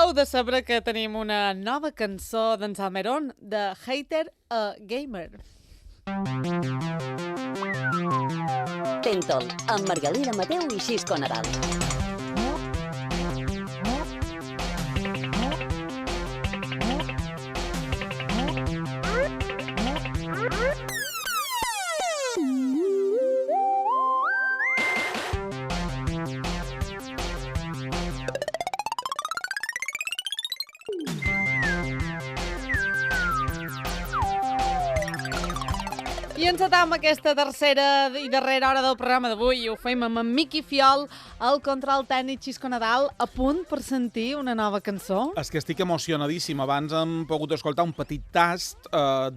Acabeu de saber que tenim una nova cançó d'en Salmerón, de Hater a Gamer. Tentol, amb Margalida Mateu i Xisco Nadal. I encetam aquesta tercera i darrera hora del programa d'avui i ho fem amb en Miqui Fiol, el control tècnic Xisco Nadal, a punt per sentir una nova cançó. És que estic emocionadíssim. Abans hem pogut escoltar un petit tast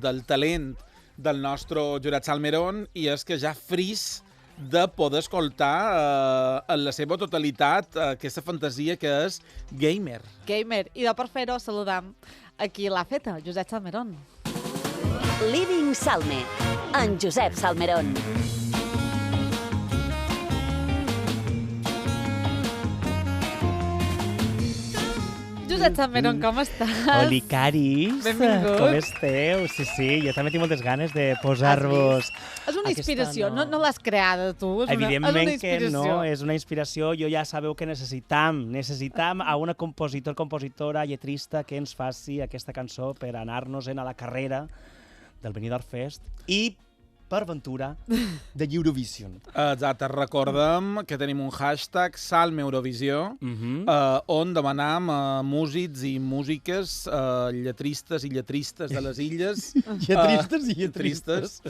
del talent del nostre Jurat Salmerón i és que ja fris de poder escoltar en la seva totalitat aquesta fantasia que és gamer. Gamer. I de per fer-ho saludam a qui l'ha feta, Josep Salmerón. Living Salme, en Josep Salmerón. Josep Salmerón, com estàs? Oli, caris. Benvingut. Com esteu? Sí, jo també tinc moltes ganes de posar-vos... És una inspiració, no l'has creada tu, és Evidentment una que inspiració. no, és una inspiració. Jo ja sabeu que necessitam a una compositora, lletrista que ens faci aquesta cançó per anar-nos-en a la carrera del Benidorm Fest i, per ventura, de Eurovision. Exacte, recordem que tenim un hashtag SalmeEurovisió on demanam músics i músiques, lletristes i lletristes de les illes Lletristes i lletristes.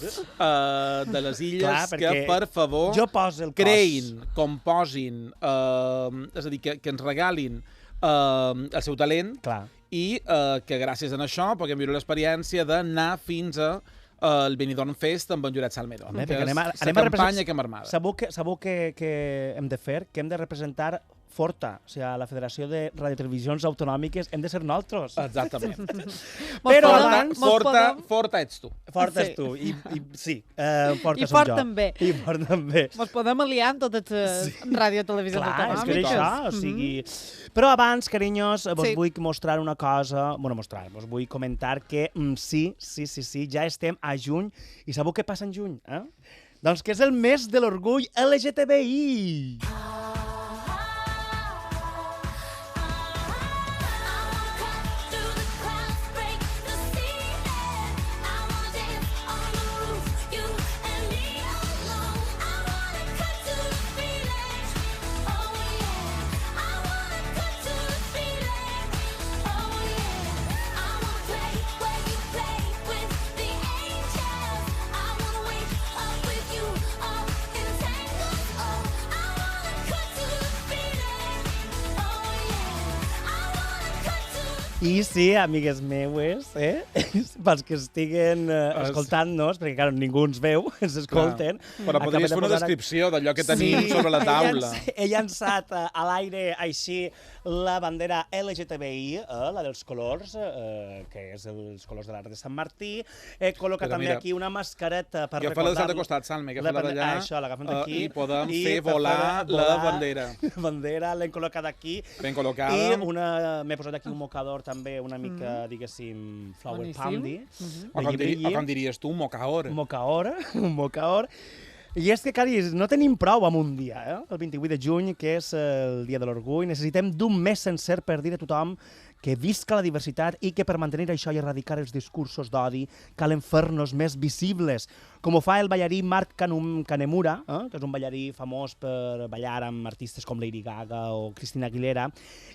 De les illes. Clar, que, perquè per favor, jo poso el cos. creïn, composin, és a dir, que ens regalin el seu talent. Clar. I que gràcies a això puguem viure l'experiència d'anar fins al Benidorm Fest amb en Jurat Salmerón. Home, Que perquè és anem la a campanya que hem armat. Sabeu que hem de fer? Que hem de representar Forta, o sigui, a la Federació de Radiotelevisions Autonòmiques hem de ser nosaltres. Exactament. Però podem, abans... Forta ets tu. Forta Sí. és tu. I sí, Forta I som fort jo. també. I fort també. Mos podem aliar amb totes les radiotelevisions Clar, és que autonòmiques. això, o sigui... Però abans, carinyos, vos Sí. vull mostrar una cosa... Vos vull comentar que sí, ja estem a juny. I sabeu què passa en juny? Doncs que és el mes de l'orgull LGTBI. I sí, amigues meues, pels que estiguen escoltant-nos, perquè, clar, ningú ens veu, ens escolten. Però podries fer una descripció d'allò que tenim sobre la taula. He llançat a l'aire així la bandera LGTBI, la dels colors, que és els colors de l'Arc de Sant Martí. He col·locat també aquí una mascareta per recordar... Agafa-la des d'altre costat, Salme, agafa-la d'allà. Això, l'agafem d'aquí. I podem fer volar la bandera. La bandera l'hem col·locat aquí. Ben col·locada. I m'he posat aquí un mocador també una mica, diguéssim, flower poundy. O com diries tu, mocaor. Un mocaor. I és que, caris, no tenim prou amb un dia, el 28 de juny, que és el Dia de l'Orgull. Necessitem d'un mes sencer per dir a tothom que visca la diversitat i que per mantenir això i erradicar els discursos d'odi calen fer-nos més visibles, com ho fa el ballarí Marc Canemura, que és un ballarí famós per ballar amb artistes com Lady Gaga o Christina Aguilera,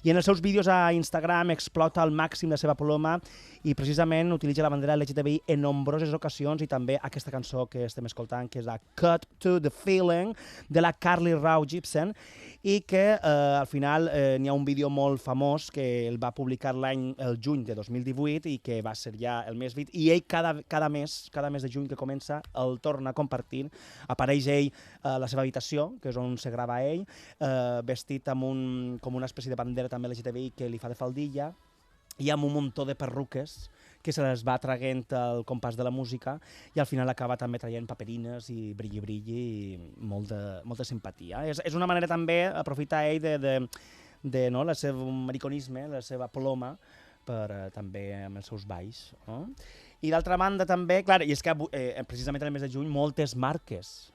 i en els seus vídeos a Instagram explota al màxim la seva ploma i precisament utilitza la bandera LGTBI en nombroses ocasions i també aquesta cançó que estem escoltant, que és la Cut to the Feeling, de la Carly Rae Jepsen, i que al final n'hi ha un vídeo molt famós que el va publicar el juny de 2018 i que va ser ja el més vist, i ell cada mes de juny que comença el torna a compartir. Apareix ell a la seva habitació, que és on se grava ell, vestit amb com una espècie de bandera també LGTBI que li fa de faldilla, i amb un muntó de perruques que se les va traient al compàs de la música i al final acaba també traient paperines i brilli i molta simpatia. És una manera també, aprofita ell no, el seu mariconisme, la seva ploma, també amb els seus balls. No? I d'altra banda també, clar, i és que precisament el mes de juny moltes marques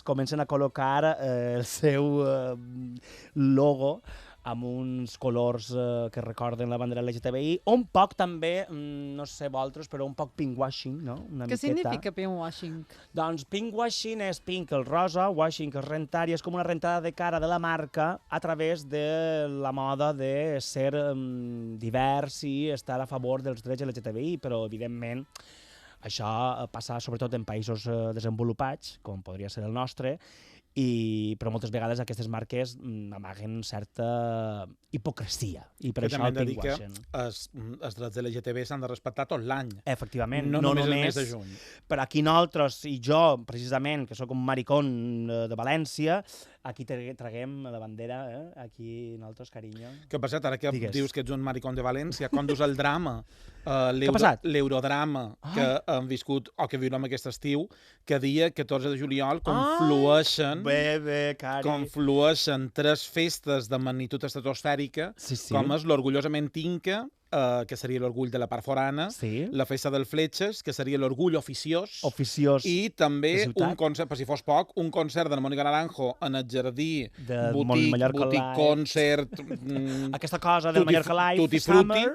comencen a col·locar el seu logo amb uns colors que recorden la bandera LGTBI, un poc també, no sé vosaltres, però un poc pinkwashing, no? Què significa pinkwashing? Doncs pinkwashing és pink el rosa, washing és rentar, i és com una rentada de cara de la marca a través de la moda de ser divers i estar a favor dels drets LGTBI, però evidentment això passa sobretot en països desenvolupats, com podria ser el nostre, però moltes vegades aquestes marques amaguen certa hipocresia, i per això el pinkwashing. Els drets LGTB s'han de respectar tot l'any. Efectivament, no només el mes de juny. Per aquí nosaltres, i jo, precisament, que sóc un maricón de València, aquí traguem la bandera, aquí nosaltres, carinyo. Què ha passat? Ara que dius que ets un maricón de València, quan dus el drama, l'eurodrama que han viscut o que viurem aquest estiu, que dia 14 de juliol conflueixen tres festes de magnitud estratosfèrica, com és l'Orgullosament Inca, que seria l'orgull de la part forana, la Festa del Fletxes, que seria l'orgull oficiós, i també un concert, per si fos poc, un concert de la Mònica Naranjo en el jardí, boutique concert, aquesta cosa del Mallorca Live, Tutti Frutti,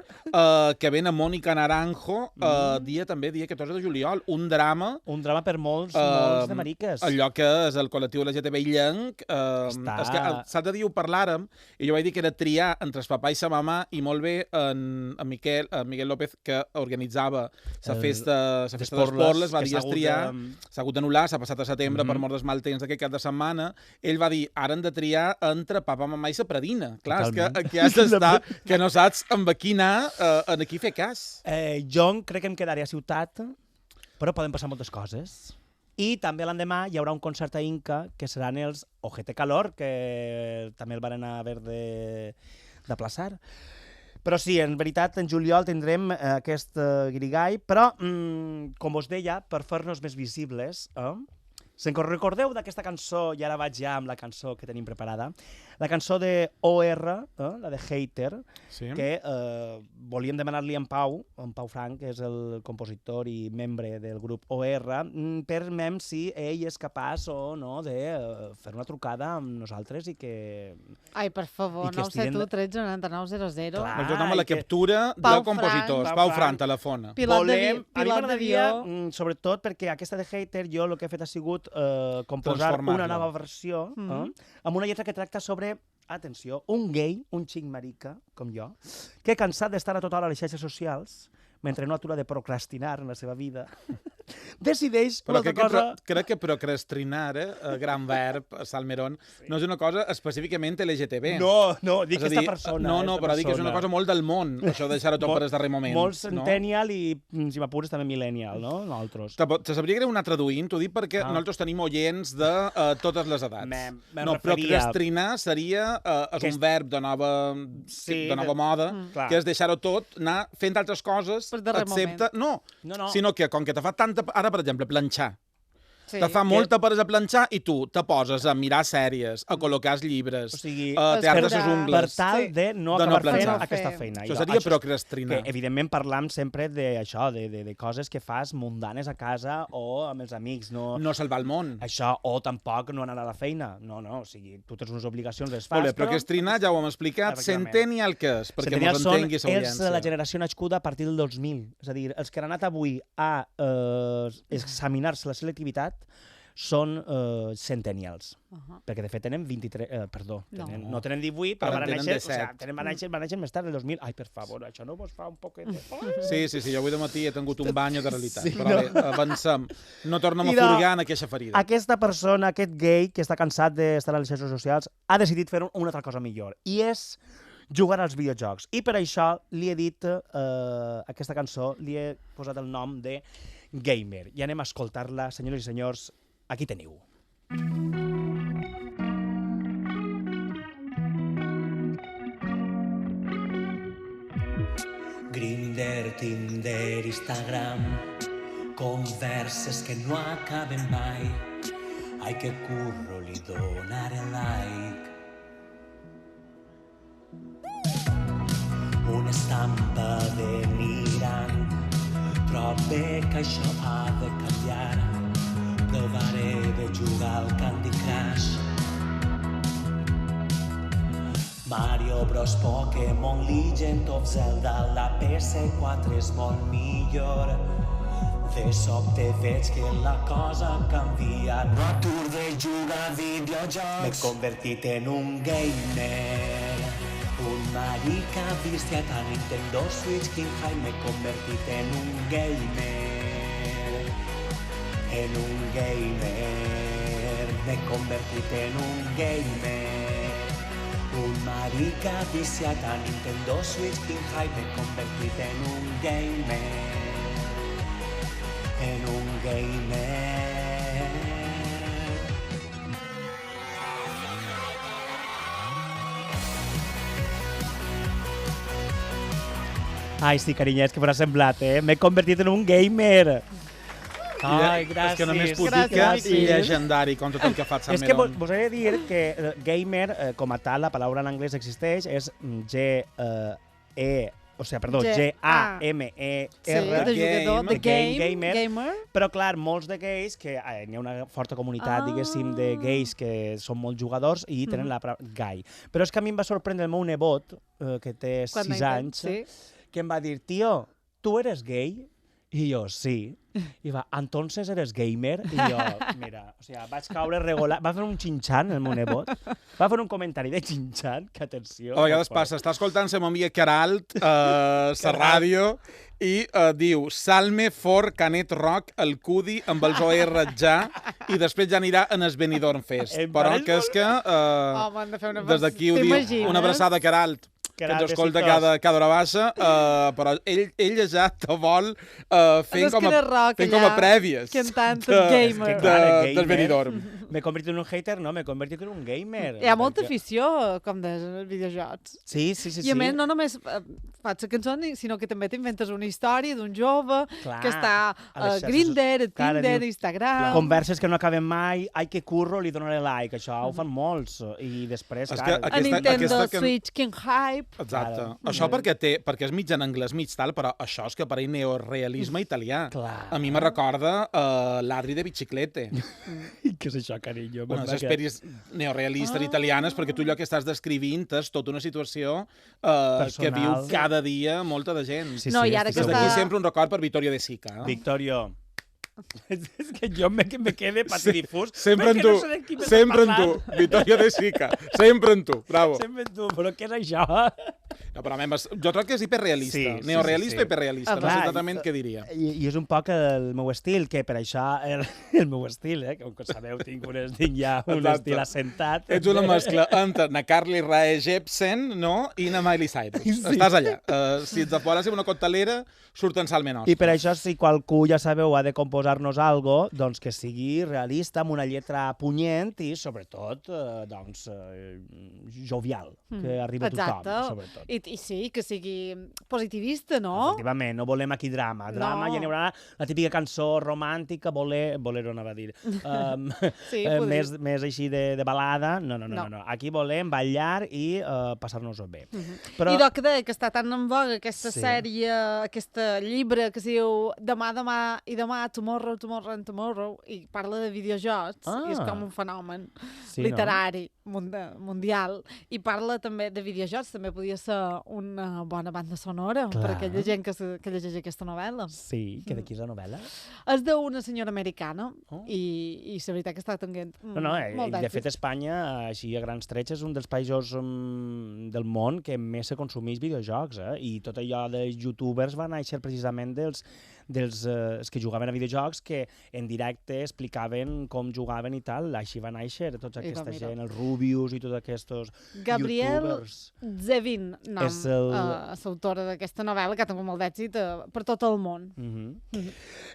que ven a Mònica Naranjo, dia 14 de juliol, un drama per molts de mariques. Allò que és el col·lectiu LGTBI llenc, és que l'altre dia ho parlàrem, i jo vaig dir que era triar entre el papà i la mamà, i molt bé en Miguel López, que organitzava la festa d'Esporles, va dir triar, s'ha hagut d'anul·lar, s'ha passat a setembre per mort dels mal temps d'aquest cap de setmana. Ell va dir, ara han de triar entre papa, mamà i la predina. Clar, és que aquí has d'estar, que no saps amb qui anar, en qui fer cas. Jo crec que em quedaré a Ciutat, però poden passar moltes coses. I també l'endemà hi haurà un concert a Inca, que seran els Ojete Calor, que també el van haver de plaçar. Però sí, en veritat, en juliol tindrem aquest guirigall, però, com us deia, per fer-nos més visibles, se'n recordeu d'aquesta cançó, i ara vaig ja amb la cançó que tenim preparada, la cançó de OR, la de Hater, que volíem demanar-li a en Pau Frank, que és el compositor i membre del grup OR, per veure si ell és capaç o no de fer una trucada amb nosaltres i que... Ai, per favor, 971 13 99 00. Ens donem la captura del compositor, Pau Frank, telefona. Pilot d'avió. Sobretot perquè aquesta de Hater, jo el que he fet ha sigut composar una nova versió amb una lletra que tracta sobre, atenció, un gay, un xic marica, com jo, que cansat d'estar a tota hora a les xarxes socials, mentre no atura de procrastinar en la seva vida, decideix una altra cosa... Crec que procrastinar, gran verb, Salmerón, no és una cosa específicament LGTB. No, dic aquesta persona. No, però dic que és una cosa molt del món, això de deixar-ho tot per el darrer moment. Molt centennial i, si m'apures, també millennial, no? Nosaltres. Te sabria greu anar traduint, t'ho dic perquè nosaltres tenim oients de totes les edats. No, procrastinar seria un verb de nova moda, que és deixar-ho tot, anar fent altres coses, excepte... No, sinó que com que te fa tanta... Ara, per exemple, planxar. Te fa molta peresa a planxar i tu te poses a mirar sèries, a col·locar els llibres, a teatre les ungles... Per tal de no acabar fent aquesta feina. Això seria procrastinar. Que, evidentment, parlam sempre d'això, de coses que fas mundanes a casa o amb els amics. No salvar el món. Això, o tampoc no anar a la feina. No, o sigui, tu tens unes obligacions, les fas, però... Procrastinar, ja ho hem explicat. Centennial què és? Perquè mos entengui l'audiència. És la generació nascuda a partir del 2000. És a dir, els que han anat avui a examinar-se la selectivitat són centennials. Perquè, de fet, tenen 23... Perdó, no tenen 18, però van néixer més tard, el 2000. Ai, per favor, això no vos fa un poc de... Sí, jo avui de matí he tingut un bany de realitat. Però bé, avancem. No tornem a furgar en aquesta ferida. Aquesta persona, aquest gay, que està cansat d'estar a les xarxes socials, ha decidit fer una altra cosa millor. I és jugar als videojocs. I per això li he dit aquesta cançó, li he posat el nom de Gamer. I anem a escoltar-la, senyores i senyors. Aquí teniu. Grindr, Tinder, Instagram, converses que no acaben mai. Ai, que curro li donaré like. estampa de mirant. Trobe que això ha de canviar. Provaré de jugar al Candy Crush. Mario Bros, Pokémon, Legend of Zelda, la PS4 és molt millor. De sobte veig que la cosa canvia, no atur de jugar a videojocs. M'he convertit en un gamer, un marica viciat a Nintendo Switch, King High. M'he convertit en un gamer, m'he convertit en un gamer, un marica viciat a Nintendo Switch, King High. M'he convertit en un gamer, Ai, sí, carinyets, que m'ha semblat, M'he convertit en un gamer. Ai, gràcies. És que només putica i legendari, com tot el que fa És que Salmerón. vos he de dir que gamer, com a tal, la paraula en anglès existeix, és G-A-M-E-R. Sí, de jugador, de gamer. gamer. Però, clar, molts de gais, que n'hi ha una forta comunitat, diguéssim, de gais que són molt jugadors i tenen la paraula gay. Però és que a mi em va sorprendre el meu nebot, que té 6 anys, que em va dir, tio, tu eres gay? I jo, sí. I va, entonces eres gamer? I jo, mira, o sigui, vaig caure regolat. Va fer un xinxan, el meu nebot. Va fer un comentari de xinxan, que atenció. A vegades passa, està escoltant-se amb amiga Queralt, la ràdio, i diu Salme for Canet Rock, el Cudi amb els OR ja, i després ja anirà en el Benidorm Fest. Però que és que des d'aquí ho diu, una abraçada a Queralt, que ens escolta cada hora baixa, però ell ja te vol fent com a prèvies del Benidorm. M'he convertit en un hater? No, m'he convertit en un gamer. Hi ha molta afició, com dels videojocs. Sí. I a més, no només faig la cançó, sinó que també t'inventes una història d'un jove que està a Grindr, a Tinder, a Instagram. Converses que no acaben mai, ai, que curro, li donaré like. Això ho fan molts. I després, clar... A Nintendo Switch, King Hype. Exacte. Això perquè és mig en anglès, mig tal, però això és que per neorealisme italià. A mi me recorda l'Adri de Biciclete. Què és això, carinyo? Unes espècies neorealistes italianes, perquè tu allò que estàs descrivint és tota una situació que viu cada dia molta de gent. No, i ara que des d'aquí sempre un record per Vittorio De Sica. Vittorio. És que jo me quede patidifús. Sempre en tu, Vittorio De Sica, sempre en tu, bravo. Sempre en tu, però què és això? No, però jo crec que és hiperrealista, neorealista i hiperrealista, no sé exactament què diria. I és un poc el meu estil, que per això el meu estil, que com sabeu tinc ja un estil assentat. Ets una mescla entre na Carly Rae Jepsen, no?, i na Miley Cyrus. Estàs allà. Si ets de fora ser una coctelera, surt en Salme nostre. I per això, si qualcú, ja sabeu, ha de composar-nos alguna cosa, doncs que sigui realista, amb una lletra punyent i, sobretot, doncs, jovial, que arribi a tothom, sobretot. I sí, que sigui positivista, no? Efectivament, no volem aquí drama. Drama, ja n'hi haurà la típica cançó romàntica, bolero anava a dir, més així de balada. No. Aquí volem ballar i passar-nos-ho bé. I doc que està tan en voga aquesta sèrie, aquest llibre que es diu Demà i demà, tomorrow, i parla de videojocs, i és com un fenomen literari mundial, i parla també de videojocs, també podia ser una bona banda sonora per aquella gent que llegeix aquesta novel·la. Sí, que de qui és la novel·la? És d'una senyora americana i la veritat que està tenint molt d'èxit. De fet, Espanya, així a grans trets, és un dels països del món que més se consumeix videojocs, i tot allò de youtubers va néixer precisament dels que jugaven a videojocs, que en directe explicaven com jugaven i tal. Així va néixer tota aquesta gent, els Rubius i tots aquests youtubers. Gabriel Zevin, és l'autora d'aquesta novel·la, que ha tingut molt d'èxit per tot el món.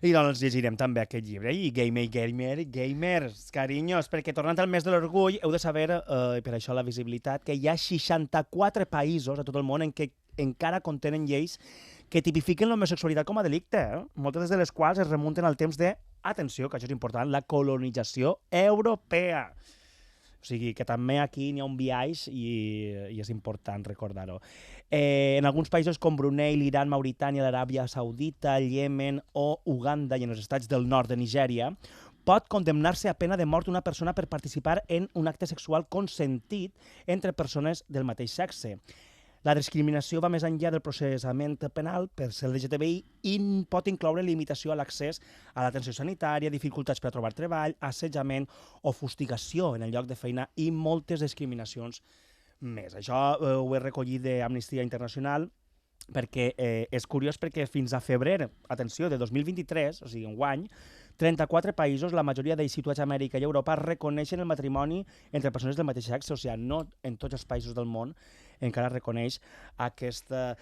I doncs llegirem també aquest llibre. I gamers, carinyos, perquè tornant al mes de l'orgull, heu de saber, i per això la visibilitat, que hi ha 64 països a tot el món en què encara contenen lleis que tipifiquen l'homosexualitat com a delicte, moltes de les quals es remunten al temps de, atenció, que això és important, la colonització europea. O sigui que també aquí n'hi ha un biaix i és important recordar-ho. En alguns països com Brunei, l'Iran, Mauritània, l'Aràbia Saudita, el Iemen o Uganda i en els estats del nord de Nigèria, pot condemnar-se a pena de mort una persona per participar en un acte sexual consentit entre persones del mateix sexe. La discriminació va més enllà del processament penal per ser LGTBI i pot incloure limitació a l'accés a l'atenció sanitària, dificultats per a trobar treball, assetjament o fustigació en el lloc de feina i moltes discriminacions més. Això ho he recollit d'Amnistia Internacional perquè és curiós perquè fins a febrer, atenció, de 2023, o sigui, enguany, 34 països, la majoria d'ells situats a Amèrica i Europa, reconeixen el matrimoni entre persones del mateix sexe, o sigui, no en tots els països del món encara reconeix aquesta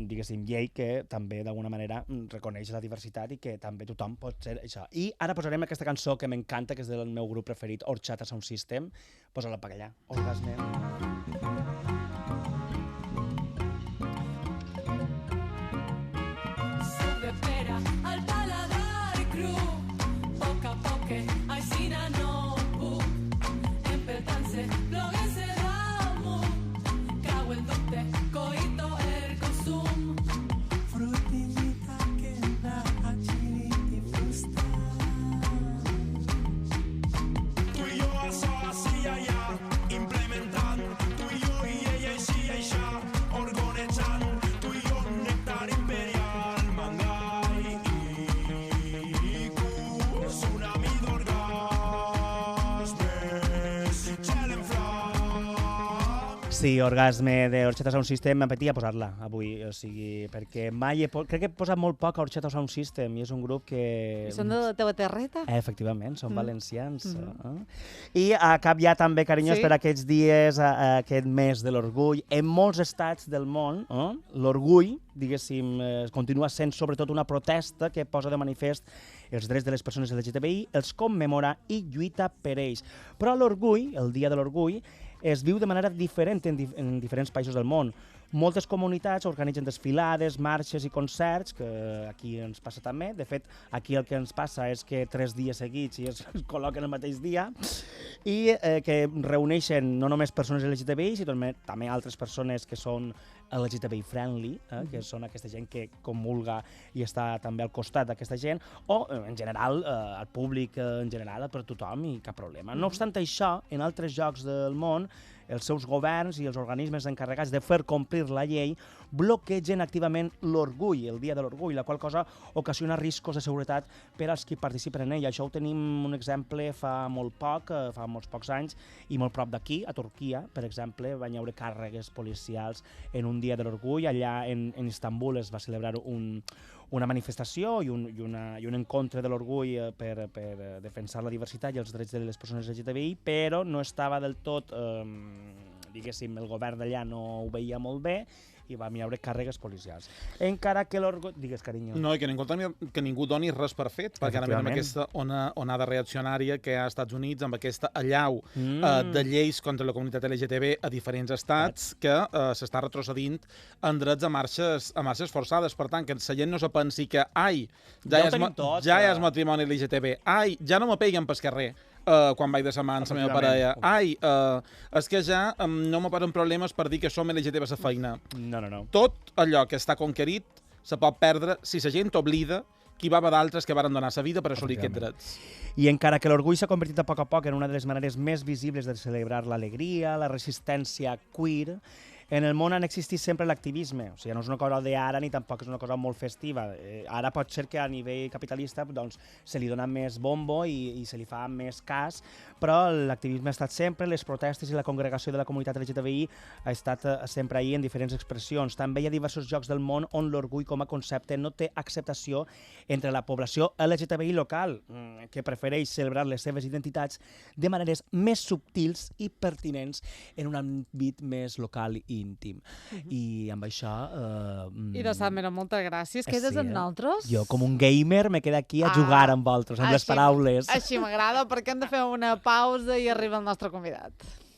diguéssim, llei que també d'alguna manera reconeix la diversitat i que també tothom pot ser això. I ara posarem aquesta cançó que m'encanta, que és del meu grup preferit, Horchata Sound System. Posa-la per allà, Orgasme. Sí, Orgasme de Horchata Sound System, m'apetia posar-la avui, o sigui, perquè mai crec que he posat molt poc a Horchata Sound System i és un grup que... I són de la teva terreta? Efectivament, són valencians. I a cap ja també, carinyos, per aquests dies, aquest mes de l'orgull, en molts estats del món, l'orgull, diguéssim, continua sent sobretot una protesta que posa de manifest els drets de les persones LGTBI, els commemora i lluita per ells. Però l'orgull, el dia de l'orgull, es viu de manera diferent en diferents països del món. Moltes comunitats organitzen desfilades, marxes i concerts, que aquí ens passa també. De fet, aquí el que ens passa és que 3 dies seguits i es col·loquen el mateix dia i que reuneixen no només persones LGTBI, sinó també altres persones que són LGTBI friendly, que són aquesta gent que comulga i està també al costat d'aquesta gent, o en general, el públic en general, per tothom i cap problema. No obstant això, en altres llocs del món, els seus governs i els organismes encarregats de fer complir la llei bloquegen activament l'orgull, el dia de l'orgull, la qual cosa ocasiona riscos de seguretat per als qui participen en ell. Això ho tenim un exemple fa molt poc, fa molts pocs anys, i molt prop d'aquí, a Turquia, per exemple, van haver càrregues policials en un dia de l'orgull. Allà en Istanbul es va celebrar una manifestació i un encontre de l'orgull per defensar la diversitat i els drets de les persones LGTBI, però no estava del tot, diguéssim, el govern d'allà no ho veia molt bé i vam haver càrregues policials. Encara que l'orgull... Digues, carinyo. No, i que ningú doni res per fet, perquè ara amb aquesta onada reaccionària que hi ha als Estats Units, amb aquesta allau de lleis contra la comunitat LGTB a diferents estats, que s'està retrocedint en drets a marxes forçades. Per tant, que la gent no se pensi que ja és matrimoni LGTB, ja no me peguen pel carrer quan vaig de sa mà amb la meva parella. És que ja no me posen problemes per dir que som LGTB a la feina. No. Tot allò que està conquerit se pot perdre si la gent oblida que hi va haver d'altres que varen donar la vida per assolir aquests drets. I encara que l'orgull s'ha convertit a poc en una de les maneres més visibles de celebrar l'alegria, la resistència queer, en el món han existit sempre l'activisme, o sigui, no és una cosa d'ara ni tampoc és una cosa molt festiva. Ara pot ser que a nivell capitalista doncs, se li dona més bombo i se li fa més cas, però l'activisme ha estat sempre, les protestes i la congregació de la comunitat LGTBI ha estat sempre ahí en diferents expressions. També hi ha diversos llocs del món on l'orgull com a concepte no té acceptació entre la població LGTBI local, que prefereix celebrar les seves identitats de maneres més subtils i pertinents en un àmbit més local i íntim. I amb això... I de Salmero, moltes gràcies. Quedes amb nosaltres? Jo, com un gamer, me quedo aquí a jugar amb vosaltres, amb les paraules. Així m'agrada, perquè hem de fer una pausa i arriba el nostre convidat.